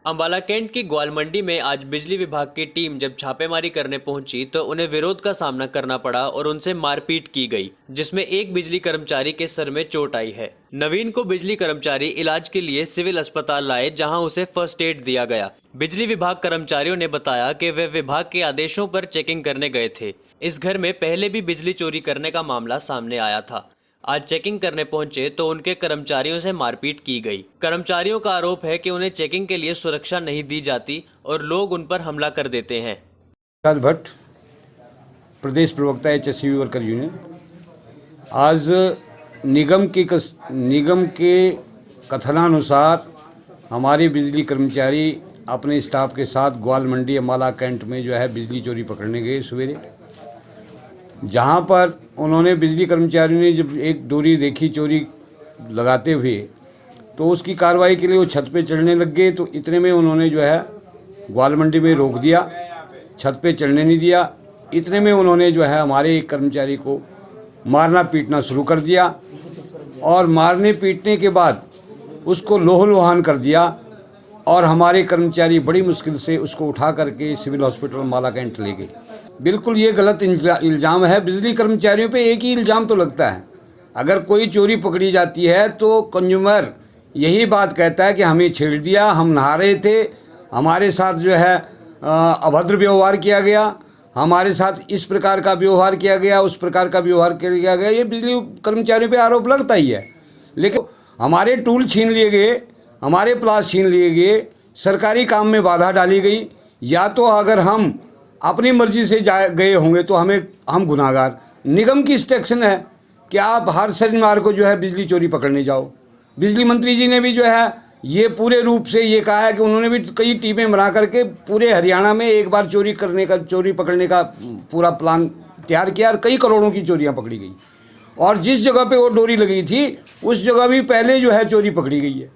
Ambala cantt की ग्वाल मंडी में आज बिजली विभाग की टीम जब छापेमारी करने पहुंची तो उन्हें विरोध का सामना करना पड़ा और उनसे मारपीट की गई, जिसमें एक बिजली कर्मचारी के सर में चोट आई है। नवीन को बिजली कर्मचारी इलाज के लिए सिविल अस्पताल लाए, जहां उसे फर्स्ट एड दिया गया। बिजली विभाग कर्मचारियों ने बताया कि वे विभाग के आदेशों पर चेकिंग करने गए थे। इस घर में पहले भी बिजली चोरी करने का मामला सामने आया था। आज चेकिंग करने पहुंचे तो उनके कर्मचारियों से मारपीट की गई। कर्मचारियों का आरोप है कि उन्हें चेकिंग के लिए सुरक्षा नहीं दी जाती और लोग उन पर हमला कर देते हैं। भट्ट, प्रदेश प्रवक्ता HSU वर्कर यूनियन। आज निगम के कथनानुसार हमारे बिजली कर्मचारी अपने स्टाफ के साथ ग्वाल मंडी अंबाला कैंट में जो है बिजली चोरी पकड़ने गए सवेरे, जहां पर उन्होंने बिजली कर्मचारियों ने जब एक डोरी देखी चोरी लगाते हुए तो उसकी कार्रवाई के लिए वो छत पे चढ़ने लग गए। तो इतने में उन्होंने जो है ग्वाल मंडी में रोक दिया, छत पे चढ़ने नहीं दिया। इतने में उन्होंने जो है हमारे एक कर्मचारी को मारना पीटना शुरू कर दिया और मारने पीटने के बाद उसको लोहलुहान कर दिया और हमारे कर्मचारी बड़ी मुश्किल से उसको उठा करके सिविल हॉस्पिटल अंबाला कैंट ले गए। बिल्कुल ये गलत इल्ज़ाम है। बिजली कर्मचारियों पे एक ही इल्ज़ाम तो लगता है, अगर कोई चोरी पकड़ी जाती है तो कंज्यूमर यही बात कहता है कि हमें छेड़ दिया, हम नहा रहे थे, हमारे साथ जो है अभद्र व्यवहार किया गया, हमारे साथ इस प्रकार का व्यवहार किया गया, उस प्रकार का व्यवहार किया गया। ये बिजली कर्मचारियों पे आरोप लगता ही है। लेकिन हमारे टूल छीन लिए गए, हमारे प्लास छीन लिए गए, सरकारी काम में बाधा डाली गई। या तो अगर हम अपनी मर्जी से गए होंगे तो हम गुनाहगार। निगम की इंस्ट्रक्शन है कि आप हर शनिवार को जो है बिजली चोरी पकड़ने जाओ। बिजली मंत्री जी ने भी जो है ये पूरे रूप से ये कहा है कि उन्होंने भी कई टीमें बना करके पूरे हरियाणा में एक बार चोरी पकड़ने का पूरा प्लान तैयार किया और कई करोड़ों की चोरियां पकड़ी गई। और जिस जगह पे वो डोरी लगी थी उस जगह भी पहले जो है चोरी पकड़ी गई है।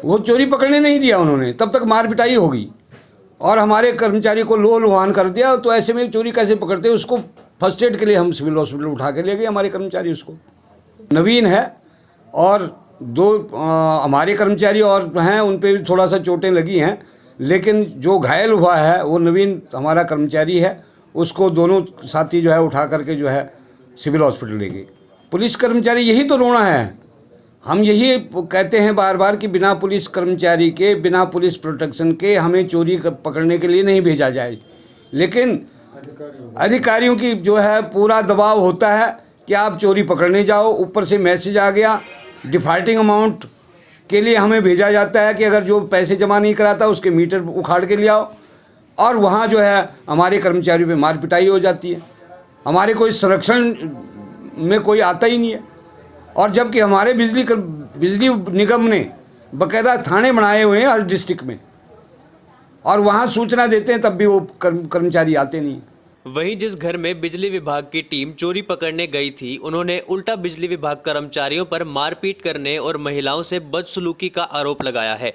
वो चोरी पकड़ने नहीं दिया उन्होंने, तब तक मार पिटाई हो गई और हमारे कर्मचारी को लोहलुहान कर दिया। तो ऐसे में चोरी कैसे पकड़ते? उसको फर्स्ट एड के लिए हम सिविल हॉस्पिटल उठा के ले गए। हमारे कर्मचारी उसको नवीन है और दो हमारे कर्मचारी और हैं, उन पे भी थोड़ा सा चोटें लगी हैं, लेकिन जो घायल हुआ है वो नवीन हमारा कर्मचारी है। उसको दोनों साथी जो है उठा करके जो है सिविल हॉस्पिटल ले गए। पुलिस कर्मचारी यही तो रोना है। हम यही कहते हैं बार बार कि बिना पुलिस कर्मचारी के, बिना पुलिस प्रोटेक्शन के हमें चोरी पकड़ने के लिए नहीं भेजा जाए। लेकिन अधिकारियों की जो है पूरा दबाव होता है कि आप चोरी पकड़ने जाओ। ऊपर से मैसेज आ गया, डिफॉल्टिंग अमाउंट के लिए हमें भेजा जाता है कि अगर जो पैसे जमा नहीं कराता उसके मीटर उखाड़ के ले आओ। और वहाँ जो है हमारे कर्मचारियों पे मार पिटाई हो जाती है। हमारे कोई संरक्षण में कोई आता ही नहीं है। और जबकि हमारे बिजली निगम ने बाकायदा थाने बनाए हुए हैं हर डिस्ट्रिक्ट में, और वहाँ सूचना देते हैं तब भी वो कर्मचारी आते नहीं। वहीं जिस घर में बिजली विभाग की टीम चोरी पकड़ने गई थी, उन्होंने उल्टा बिजली विभाग कर्मचारियों पर मारपीट करने और महिलाओं से बदसलूकी का आरोप लगाया है।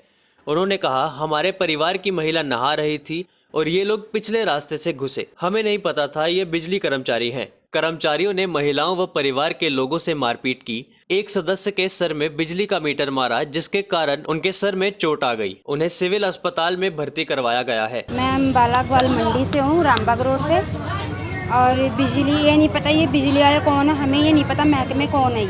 उन्होंने कहा, हमारे परिवार की महिला नहा रही थी और ये लोग पिछले रास्ते से घुसे, हमें नहीं पता था ये बिजली कर्मचारी हैं। कर्मचारियों ने महिलाओं व परिवार के लोगों से मारपीट की। एक सदस्य के सर में बिजली का मीटर मारा, जिसके कारण उनके सर में चोट आ गई। उन्हें सिविल अस्पताल में भर्ती करवाया गया है। मैं अंबाला ग्वाल मंडी से हूँ, रामबाग रोड से। और बिजली ये नहीं पता ये बिजली वाले कौन है, हमें ये नहीं पता महकमे कौन है।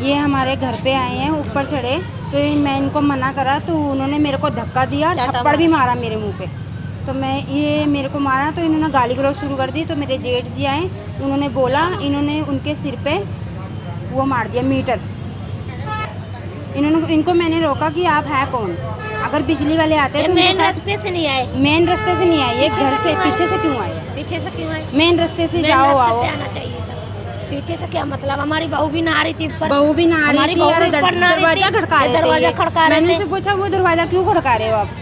ये हमारे घर पे आए हैं, ऊपर चढ़े तो मैं इनको मना करा तो उन्होंने मेरे को धक्का दिया, थप्पड़ भी मारा मेरे मुँह पे। तो ये मेरे को मारा तो इन्होंने गाली गलौज शुरू कर दी। तो मेरे जेठ जी आए, उन्होंने बोला, इन्होंने उनके सिर पे वो मार दिया मीटर। इनको मैंने रोका कि आप हैं कौन, अगर बिजली वाले आते तो मेन रास्ते से नहीं आए। मेन रास्ते से नहीं आए, ये घर से पीछे से क्यों आए? पीछे से क्यों आए? मेन रास्ते से जाओ आओ। आना चाहिए था। पीछे से क्या मतलब? हमारी बहू भी नहा रही थी ऊपर। बहू भी नहा रही थी और दरवाजा खड़का रहे थे। मैंने उनसे पूछा वो दरवाजा क्यों खड़का रहे हो आप?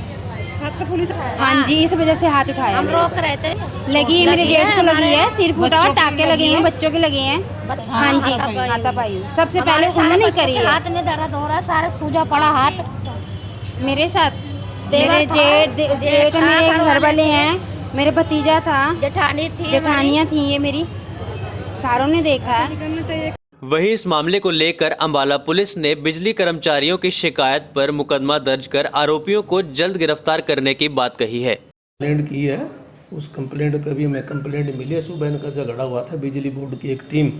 पुलिस। हाँ जी, इस वजह से हाथ उठाया। हम रोक रहे थे। लगी है मेरे जेठ को लगी है, सिर फूटा और टाके लगे हैं, बच्चों के लगे हैं। हाँ जी, हाथापाई सबसे पहले उन्होंने करी है। हाथ में दर्द हो रहा, सारा सूजा पड़ा हाथ मेरे साथ। मेरे जेठ मेरे घर वाले हैं, मेरे भतीजा था, जेठानी थी, जेठानियाँ थी, ये मेरी सारों ने देखा है। वहीं इस मामले को लेकर अंबाला पुलिस ने बिजली कर्मचारियों की शिकायत पर मुकदमा दर्ज कर आरोपियों को जल्द गिरफ्तार करने की बात कही है। कंप्लेंट की है, उस कंप्लेंट पे भी हमें कंप्लेंट मिली है। सुबह इनका झगड़ा हुआ था। बिजली बोर्ड की एक टीम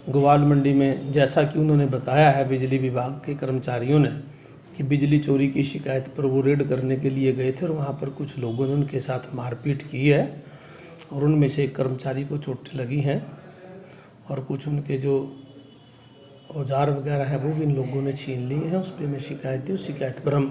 ग्वाल मंडी में, जैसा कि उन्होंने बताया है बिजली विभाग के कर्मचारियों ने, कि बिजली चोरी की शिकायत पर वो रेड करने के लिए गए थे और वहाँ पर कुछ लोगों ने उनके साथ मारपीट की है और उनमें से एक कर्मचारी को चोटें लगी हैं और कुछ उनके जो औजार वगैरह है वो भी इन लोगों ने छीन लिए हैं। उस पर हमें शिकायत दी, उस शिकायत पर हम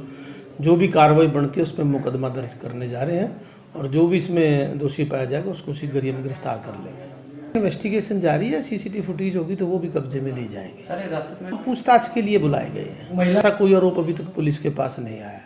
जो भी कार्रवाई बनती है उस पर मुकदमा दर्ज करने जा रहे हैं और जो भी इसमें दोषी पाया जाएगा उसको शीघ्र ही हम गिरफ्तार कर लेंगे। इन्वेस्टिगेशन जारी है, सीसीटीवी फुटेज होगी तो वो भी कब्जे में ली जाएगी। पूछताछ के लिए बुलाए गए हैं। ऐसा कोई आरोप अभी तक पुलिस के पास नहीं आया।